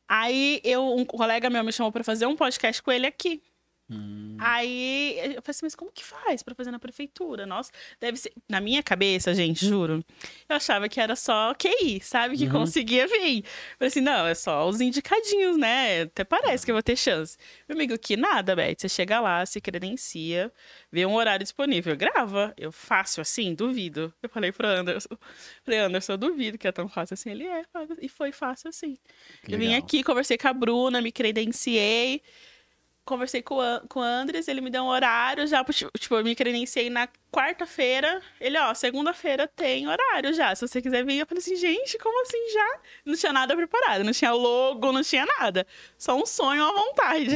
Aí um colega meu me chamou pra fazer um podcast com ele aqui. Aí eu falei assim, mas como que faz pra fazer na prefeitura? Nossa, deve ser. Na minha cabeça, gente, juro, eu achava que era só QI, sabe? Que conseguia vir. Falei assim, não, é só os indicadinhos, né? Até parece que eu vou ter chance. Meu amigo, que nada, Beth. Você chega lá, se credencia, vê um horário disponível, grava. Eu faço assim, duvido. Eu falei pro Anderson, eu duvido que é tão fácil assim. Ele é, e foi fácil assim. Eu vim aqui, conversei com a Bruna, me credenciei. Conversei com o Andres, ele me deu um horário já, tipo, eu me credenciei na quarta-feira. Ele, segunda-feira tem horário já, se você quiser vir. Eu falei assim, gente, como assim já? Não tinha nada preparado, não tinha logo, não tinha nada. Só um sonho à vontade.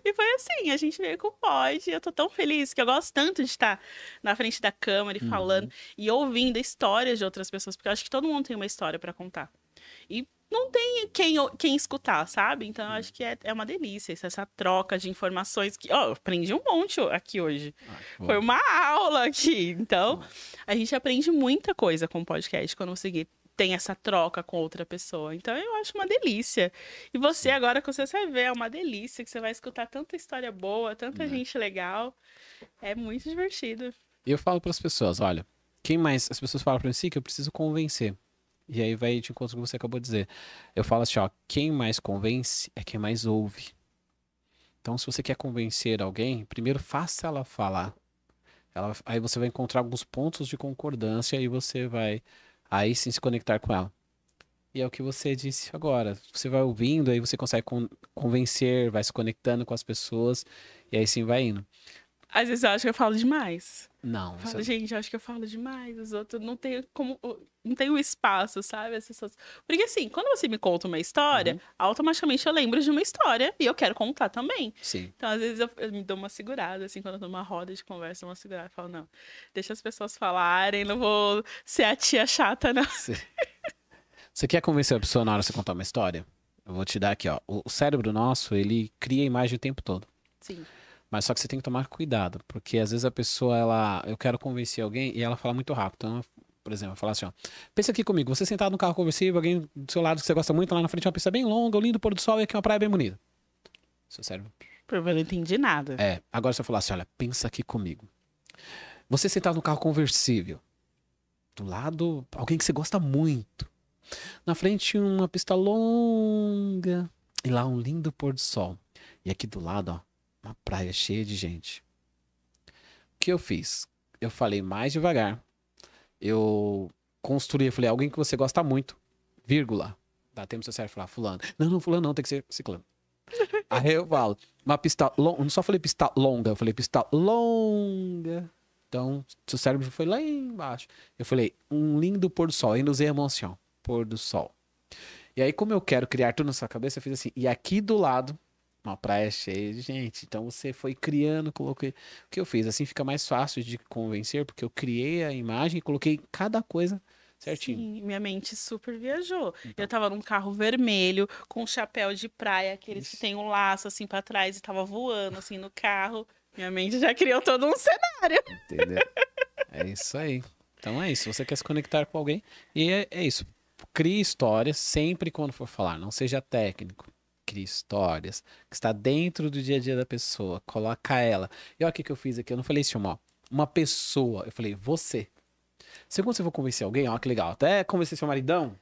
E foi assim, a gente veio com o pod. Eu tô tão feliz, que eu gosto tanto de estar na frente da câmera e falando e ouvindo histórias de outras pessoas, porque eu acho que todo mundo tem uma história pra contar. E não tem quem escutar, sabe? Então, eu acho que é uma delícia essa troca de informações. Que, eu aprendi um monte aqui hoje. Foi uma aula aqui. Então, a gente aprende muita coisa com o podcast quando você tem essa troca com outra pessoa. Então, eu acho uma delícia. E você, agora que você vai ver, é uma delícia, que você vai escutar tanta história boa, tanta gente legal. É muito divertido. E eu falo para as pessoas, olha, as pessoas falam para mim, sim, que eu preciso convencer. E aí vai de encontro com o que você acabou de dizer. Eu falo assim, quem mais convence é quem mais ouve. Então, se você quer convencer alguém, primeiro faça ela falar. Aí você vai encontrar alguns pontos de concordância e você vai, aí sim, se conectar com ela. E é o que você disse agora. Você vai ouvindo, aí você consegue convencer, vai se conectando com as pessoas, e aí sim vai indo. Às vezes eu acho que eu falo demais. Não. Gente, eu acho que eu falo demais. Os outros não tem como. Não tem o espaço, sabe? As pessoas. Porque assim, quando você me conta uma história, automaticamente eu lembro de uma história e eu quero contar também. Sim. Então, às vezes, eu me dou uma segurada, assim, quando eu tô numa roda de conversa, uma segurada. Eu falo, não, deixa as pessoas falarem, não vou ser a tia chata, não. Sim. Você quer convencer a pessoa na hora de você contar uma história? Eu vou te dar aqui, O cérebro nosso, ele cria imagem o tempo todo. Sim. Mas só que você tem que tomar cuidado, porque às vezes a pessoa, eu quero convencer alguém e ela fala muito rápido. Então, por exemplo, eu falo assim, pensa aqui comigo, você sentado no carro conversível, alguém do seu lado que você gosta muito, lá na frente uma pista bem longa, o lindo pôr do sol e aqui uma praia bem bonita. Seu cérebro. Eu não entendi nada. Agora se eu falar assim, olha, pensa aqui comigo. Você sentado no carro conversível, do lado, alguém que você gosta muito. Na frente uma pista longa e lá um lindo pôr do sol. E aqui do lado, uma praia cheia de gente. O que eu fiz? Eu falei mais devagar. Eu falei, alguém que você gosta muito, vírgula. Dá tempo do seu cérebro falar, fulano. Não, fulano não, tem que ser ciclano. Aí eu falo, uma pista longa, não só falei pista longa, eu falei pista longa. Então, seu cérebro foi lá embaixo. Eu falei, um lindo pôr do sol, ainda usei a emoção, pôr do sol. E aí, como eu quero criar tudo na sua cabeça, eu fiz assim, e aqui do lado, uma praia cheia de gente. Então você foi criando, coloquei. O que eu fiz? Assim fica mais fácil de convencer, porque eu criei a imagem e coloquei cada coisa certinho. Sim, minha mente super viajou. Então. Eu tava num carro vermelho, com um chapéu de praia, aqueles que tem um laço assim pra trás, e tava voando assim no carro. Minha mente já criou todo um cenário. Entendeu? É isso aí. Então é isso. Você quer se conectar com alguém, e é isso. Crie histórias sempre quando for falar. Não seja técnico. cria histórias, que está dentro do dia a dia da pessoa, coloca ela. E olha o que que eu fiz aqui, eu não falei assim, ó, uma pessoa, eu falei você. Quando você for convencer alguém, ó, que legal, até convencer seu maridão,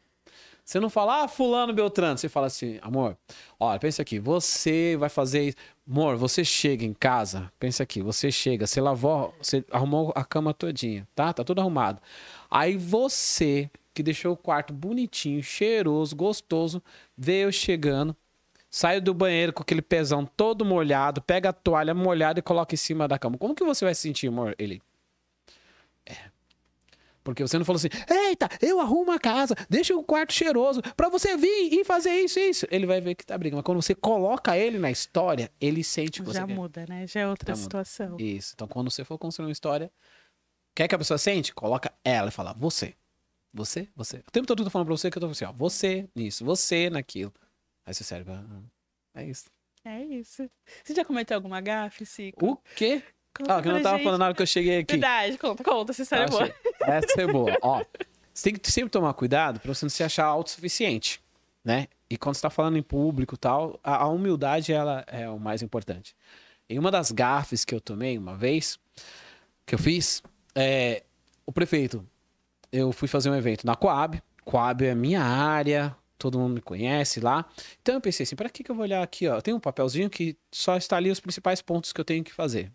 você não fala, ah, fulano, Beltrano, você fala assim, amor, olha, pensa aqui, você vai fazer isso. Amor, você chega em casa, pensa aqui, você chega, você lavou, você arrumou a cama todinha, tá? Tá tudo arrumado. Aí você, que deixou o quarto bonitinho, cheiroso, gostoso, veio chegando, saiu do banheiro com aquele pezão todo molhado, pega a toalha molhada e coloca em cima da cama. Como que você vai se sentir, amor? Ele, porque você não falou assim, eita, eu arrumo a casa, deixa o quarto cheiroso pra você vir e fazer isso e isso. Ele vai ver que tá brigando. Mas quando você coloca ele na história, ele sente que você Já quer. muda, né? Já é outra Já muda. situação. Isso. Então, quando você for construir uma história, quer que a pessoa sente? Coloca ela e fala, você. Você, você. O tempo todo eu tô falando pra você que eu tô assim, ó, você nisso, você naquilo. Aí seu cérebro, é isso. É isso. Você já cometeu alguma gafe, Cico? O quê? Conta Ah, que eu não pra tava gente. falando na hora que eu cheguei aqui. Verdade, conta, essa história é boa. Essa é boa. Ó, você tem que sempre tomar cuidado pra você não se achar autossuficiente, né? E quando você tá falando em público e tal, a humildade, ela é o mais importante. Em uma das gafes que eu tomei uma vez, que eu fiz, o prefeito, eu fui fazer um evento na Coab. Coab é minha área, todo mundo me conhece lá. Então eu pensei assim, para que eu vou olhar aqui, ó? Eu tenho um papelzinho que só está ali os principais pontos que eu tenho que fazer.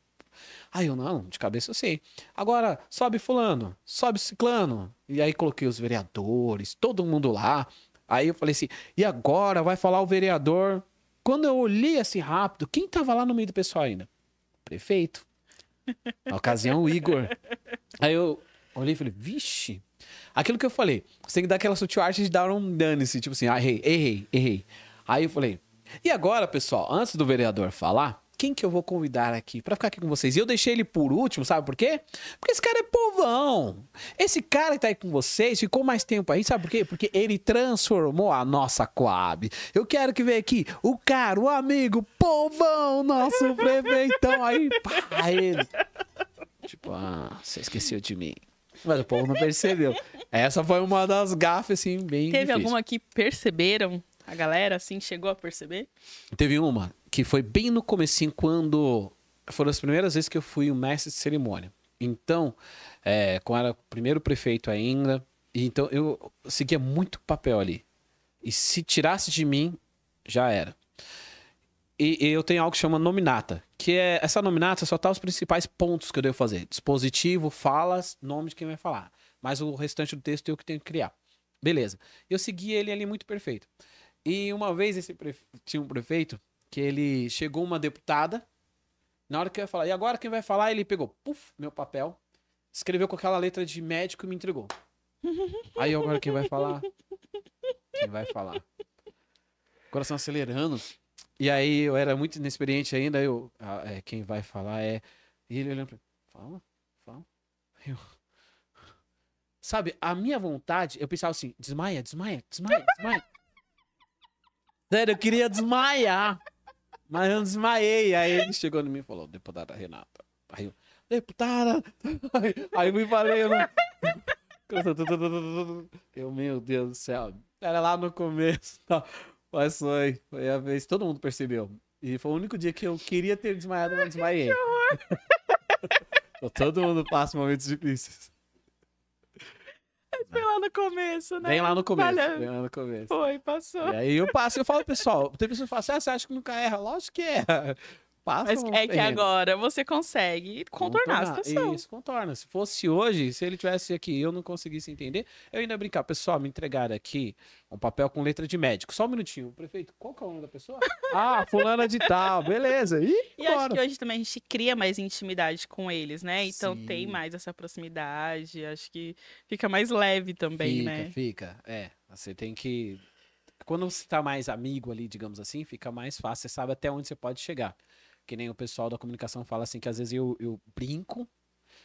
Aí eu, não, de cabeça eu sei. Agora, sobe fulano, sobe ciclano. E aí coloquei os vereadores, todo mundo lá. Aí eu falei assim, e agora vai falar o vereador? Quando eu olhei assim rápido, quem tava lá no meio do pessoal ainda? Prefeito. Na ocasião, o Igor. Aí eu olhei e falei, vixe. Aquilo que eu falei, você tem que dar aquela sutil arte de dar um dane-se, tipo assim, ah, errei. Aí eu falei, e agora, pessoal, antes do vereador falar, quem que eu vou convidar aqui pra ficar aqui com vocês? E eu deixei ele por último, sabe por quê? Porque esse cara é povão. Esse cara que tá aí com vocês ficou mais tempo aí, sabe por quê? Porque ele transformou a nossa Coab. Eu quero que venha aqui o cara, o amigo, povão, nosso prefeitão. Aí, pá, ele. Tipo, você esqueceu de mim. Mas o povo não percebeu. Essa foi uma das gafes, assim, bem Teve difícil. alguma que perceberam? A galera, assim, chegou a perceber? Teve uma que foi bem no comecinho, quando foram as primeiras vezes que eu fui o mestre de cerimônia. Então, quando era o primeiro prefeito ainda, então eu seguia muito papel ali. E se tirasse de mim, já era. E eu tenho algo que chama nominata, que é essa nominata só tá os principais pontos que eu devo fazer. Dispositivo, falas, nome de quem vai falar. Mas o restante do texto eu que tenho que criar. Beleza. Eu segui ele ali muito perfeito. E uma vez tinha um prefeito que ele chegou uma deputada, na hora que eu ia falar, e agora quem vai falar? Ele pegou, puf, meu papel, escreveu com aquela letra de médico e me entregou. Aí agora quem vai falar? Quem vai falar? Coração acelerando. E aí eu era muito inexperiente ainda, quem vai falar é... E ele olhando pra mim, fala. Eu... Sabe, a minha vontade, eu pensava assim, desmaia. Sério, eu queria desmaiar, mas eu não desmaiei. Aí ele chegou em mim e falou, deputada Renata. Aí eu, deputada... Aí eu me falei, meu Deus do céu. Era lá no começo, tal. Mas foi a vez, todo mundo percebeu. E foi o único dia que eu queria ter desmaiado, mas desmaiei. Todo mundo passa momentos difíceis. Foi lá no começo, né? Bem lá no começo. Valeu. Bem lá no começo. Foi, passou. E aí eu passo e eu falo, pessoal, tem pessoas que falam assim, você acha que nunca erra? Lógico que erra. Passa Mas é que agora você consegue contornar a situação. Isso, contorna. Se fosse hoje, se ele tivesse aqui e eu não conseguisse entender, eu ainda ia brincar. Pessoal, me entregaram aqui um papel com letra de médico. Só um minutinho. Prefeito, qual que é o nome da pessoa? Ah, fulana de tal. Beleza. E acho que hoje também a gente cria mais intimidade com eles, né? Então Sim. tem mais essa proximidade. Acho que fica mais leve também, né? Fica. Você tem que... Quando você tá mais amigo ali, digamos assim, fica mais fácil. Você sabe até onde você pode chegar. Que nem o pessoal da comunicação fala assim, que às vezes eu brinco,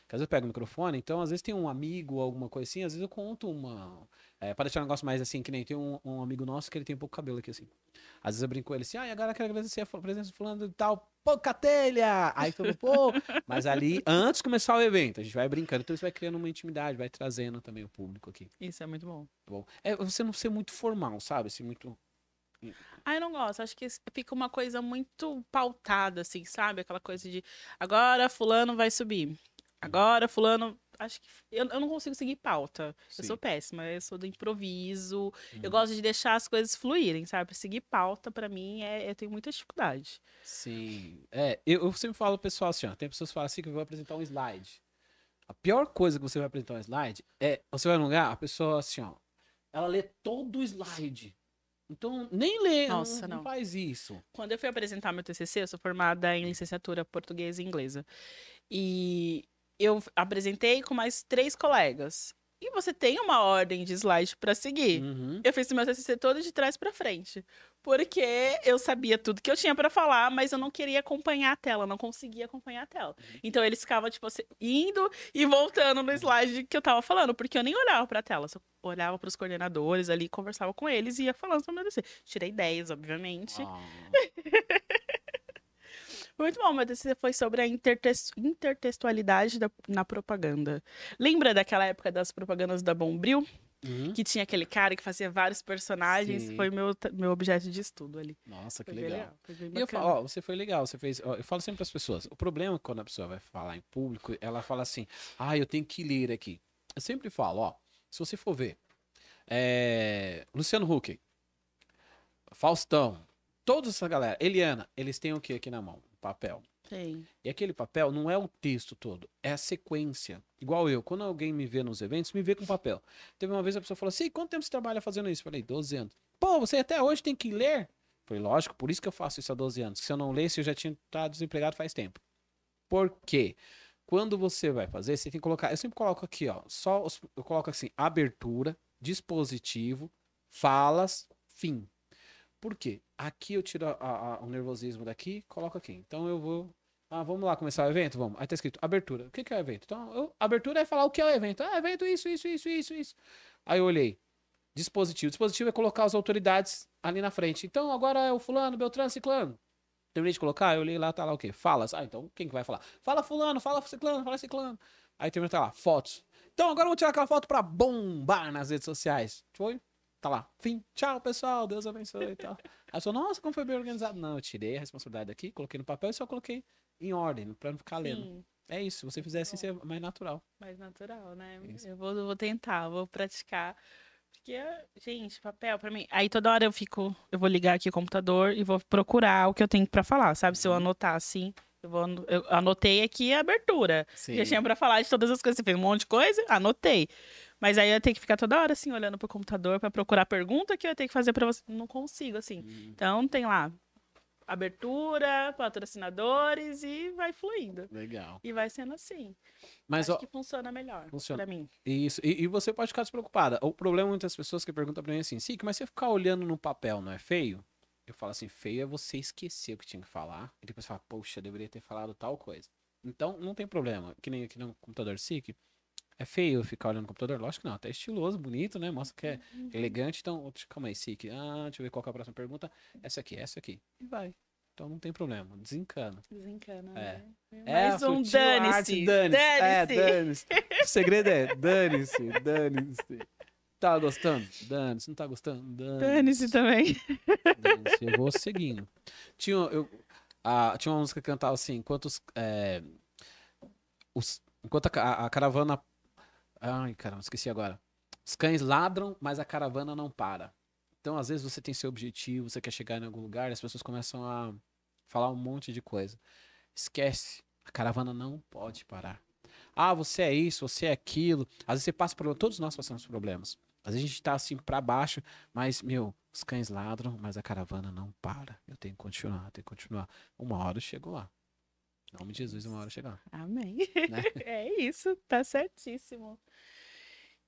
que às vezes eu pego o microfone, então às vezes tem um amigo ou alguma coisa assim, às vezes eu conto para deixar um negócio mais assim, que nem tem um amigo nosso que ele tem pouco cabelo aqui assim. Às vezes eu brinco com ele assim, e agora eu quero agradecer a presença do fulano e tal, pouca telha! Aí todo pô, mas ali, antes de começar o evento, a gente vai brincando, então isso vai criando uma intimidade, vai trazendo também o público aqui. Isso é muito bom. Bom, você não ser muito formal, sabe? Assim, muito... Ai, eu não gosto. Acho que fica uma coisa muito pautada, assim, sabe? Aquela coisa de agora fulano vai subir. Agora fulano. Acho que eu não consigo seguir pauta. Eu sou Sim. péssima, eu sou do improviso. Eu Uhum. gosto de deixar as coisas fluírem, sabe? Seguir pauta, pra mim, eu tenho muita dificuldade. Sim. Eu sempre falo pro pessoal assim, ó. Tem pessoas que falam assim que eu vou apresentar um slide. A pior coisa que você vai apresentar um slide é você vai num lugar, a pessoa assim, ó. Ela lê todo o slide. Então, nem lê, Nossa, não não. faz isso. Quando eu fui apresentar meu TCC, eu sou formada em licenciatura portuguesa e inglesa. E eu apresentei com mais 3 colegas. E você tem uma ordem de slide para seguir. Uhum. Eu fiz o meu TCC todo de trás para frente. Porque eu sabia tudo que eu tinha para falar, mas eu não queria acompanhar a tela, não conseguia acompanhar a tela. Então eles ficavam, tipo, assim, indo e voltando no slide que eu tava falando, porque eu nem olhava para a tela, só olhava para os coordenadores ali, conversava com eles e ia falando sobre o meu TCC. Tirei 10, obviamente. Ah, Muito bom, meu TCC foi sobre a intertextualidade na propaganda. Lembra daquela época das propagandas da Bombril? uhum. Que tinha aquele cara que fazia vários personagens? Sim. Foi meu objeto de estudo ali. Nossa, que Foi bem legal. legal, foi bem E eu falo, bacana. ó, você foi legal, você fez. Ó, eu falo sempre para as pessoas. O problema é quando a pessoa vai falar em público, ela fala assim, eu tenho que ler aqui. Eu sempre falo, ó, se você for ver, Luciano Huck, Faustão, toda essa galera, Eliana, eles têm o que aqui na mão? Papel. Sim. E aquele papel não é o texto todo, é a sequência. Igual eu, quando alguém me vê nos eventos, me vê com papel. Teve uma vez a pessoa falou assim: quanto tempo você trabalha fazendo isso? Eu falei: 12 anos. Pô, você até hoje tem que ler? Eu falei: lógico, por isso que eu faço isso há 12 anos. Se eu não lesse, eu já tinha estado desempregado faz tempo. Por quê? Quando você vai fazer, você tem que colocar. Eu sempre coloco aqui, ó. Eu coloco assim: abertura, dispositivo, falas, fim. Por quê? Aqui eu tiro o nervosismo daqui, coloco aqui. Então eu vou. Vamos lá começar o evento? Vamos. Aí tá escrito abertura. O que que é o evento? Então, abertura é falar o que é o evento. Evento isso, isso, isso, isso, isso. Aí eu olhei. Dispositivo. Dispositivo é colocar as autoridades ali na frente. Então agora é o fulano, Beltrano, Ciclano. Terminei de colocar, eu olhei lá, tá lá o quê? Falas. Então quem que vai falar? Fala fulano, fala ciclano, fala ciclano. Aí terminou, tá lá, fotos. Então agora eu vou tirar aquela foto pra bombar nas redes sociais. Foi? Tá lá. Fim. Tchau, pessoal. Deus abençoe e tal. Aí eu falei, nossa, como foi bem organizado. Não, eu tirei a responsabilidade daqui, coloquei no papel e só coloquei em ordem, pra não ficar lendo. Sim. É isso, se você fizer assim, seria mais natural. Mais natural, né? É isso. Eu vou tentar, vou praticar. Porque, gente, papel pra mim. Aí toda hora eu vou ligar aqui o computador e vou procurar o que eu tenho pra falar, sabe? Se eu anotar assim, eu anotei aqui a abertura. Já Sim. tinha pra falar de todas as coisas. Você fez um monte de coisa, anotei. Mas aí eu ia ter que ficar toda hora assim, olhando pro computador pra procurar a pergunta que eu ia ter que fazer pra você. Não consigo, assim. Então tem lá abertura, patrocinadores e vai fluindo. Legal. E vai sendo assim. Mas, Acho ó, que funciona melhor funciona. pra mim. Isso. E você pode ficar despreocupada. O problema é muitas pessoas que perguntam pra mim assim, Sique, mas você ficar olhando no papel não é feio? Eu falo assim, feio é você esquecer o que tinha que falar e depois falar, poxa, eu deveria ter falado tal coisa. Então, não tem problema. Que nem aqui no computador Sique. É feio ficar olhando no computador? Lógico que não. Até é estiloso, bonito, né? Mostra que é elegante. Então, calma aí, Sique. Deixa eu ver qual que é a próxima pergunta. Essa aqui, essa aqui. E vai. Então não tem problema. Desencana. Desencana, É. né? É a Mais um sutil arte, dane-se. dane-se. Dane-se. Dane-se. O segredo é dane-se, dane-se. Tá gostando? Dane-se. Não tá gostando? Dane-se também. Dane-se. Eu vou seguindo. Tinha uma música que cantava assim, enquanto a caravana... Ai, caramba, esqueci agora. Os cães ladram, mas a caravana não para. Então, às vezes, você tem seu objetivo, você quer chegar em algum lugar, e as pessoas começam a falar um monte de coisa. Esquece, a caravana não pode parar. Você é isso, você é aquilo. Às vezes você passa por todos nós passamos por problemas. Às vezes a gente tá assim pra baixo, mas, os cães ladram, mas a caravana não para. Eu tenho que continuar, tenho que continuar. Uma hora eu chego lá. Em nome de Jesus, uma hora eu chego lá. Amém. Né? É isso, tá certíssimo.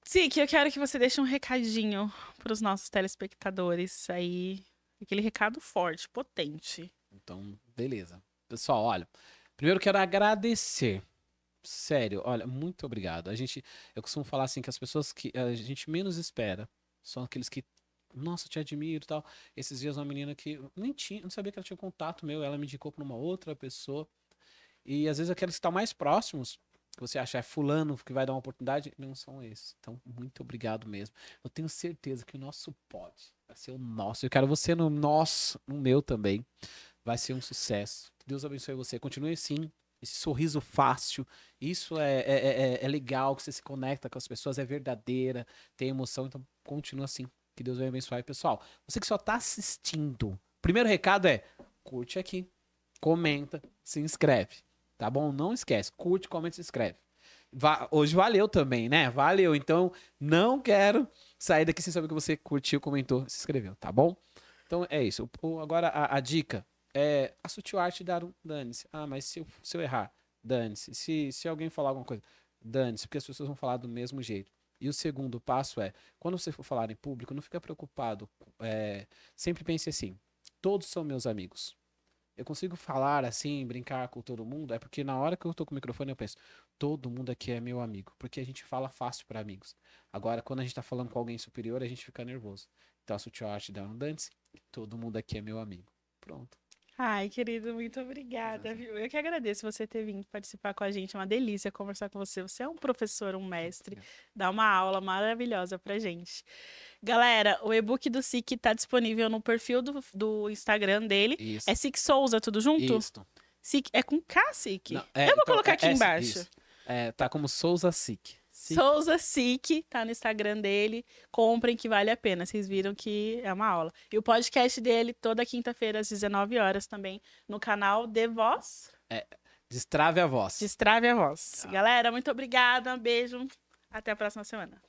Siki, eu quero que você deixe um recadinho pros nossos telespectadores aí. Aquele recado forte, potente. Então, beleza. Pessoal, olha, primeiro eu quero agradecer. Sério, olha, muito obrigado. Eu costumo falar assim que as pessoas que a gente menos espera são aqueles que, nossa, eu te admiro e tal. Esses dias uma menina que eu nem tinha, não sabia que ela tinha contato meu, ela me indicou para uma outra pessoa. E às vezes aqueles que estão mais próximos, você acha é fulano que vai dar uma oportunidade, não são esses. Então, muito obrigado mesmo. Eu tenho certeza que o nosso pod vai ser o nosso. Eu quero você no nosso, no meu também. Vai ser um sucesso. Que Deus abençoe você. Continue assim. Esse sorriso fácil. Isso é legal, que você se conecta com as pessoas, é verdadeira, tem emoção. Então, continua assim. Que Deus vai abençoar. E, pessoal, você que só tá assistindo, primeiro recado é, curte aqui, comenta, se inscreve. Tá bom? Não esquece. Curte, comenta, se inscreve. Hoje valeu também, né? Valeu. Então, não quero sair daqui sem saber que você curtiu, comentou, se inscreveu, tá bom? Então, é isso. Agora, a dica é a sutil arte de dar um dane-se. Ah, mas se eu errar, dane-se. Se alguém falar alguma coisa, dane-se, porque as pessoas vão falar do mesmo jeito. E o segundo passo é, quando você for falar em público, não fica preocupado. Sempre pense assim, todos são meus amigos. Eu consigo falar assim, brincar com todo mundo, é porque na hora que eu tô com o microfone eu penso, todo mundo aqui é meu amigo, porque a gente fala fácil para amigos. Agora, quando a gente tá falando com alguém superior, a gente fica nervoso. Então, a sutil arte da Dante, todo mundo aqui é meu amigo. Pronto. Ai, querido, muito obrigada, viu? Eu que agradeço você ter vindo participar com a gente. É uma delícia conversar com você. Você é um professor, um mestre. Dá uma aula maravilhosa pra gente. Galera, o e-book do SIC tá disponível no perfil do Instagram dele. Isso. É SIC Souza, tudo junto? Isso. SIC, é com K, SIC? Não, Eu vou então, colocar aqui embaixo. Isso. Tá como Souza Sic. Souza SIC, tá no Instagram dele. Comprem que vale a pena. Vocês viram que é uma aula. E o podcast dele toda quinta-feira às 19 horas também no canal De Voz. Destrave a voz. Destrave a Voz. Galera, muito obrigada. Um beijo. Até a próxima semana.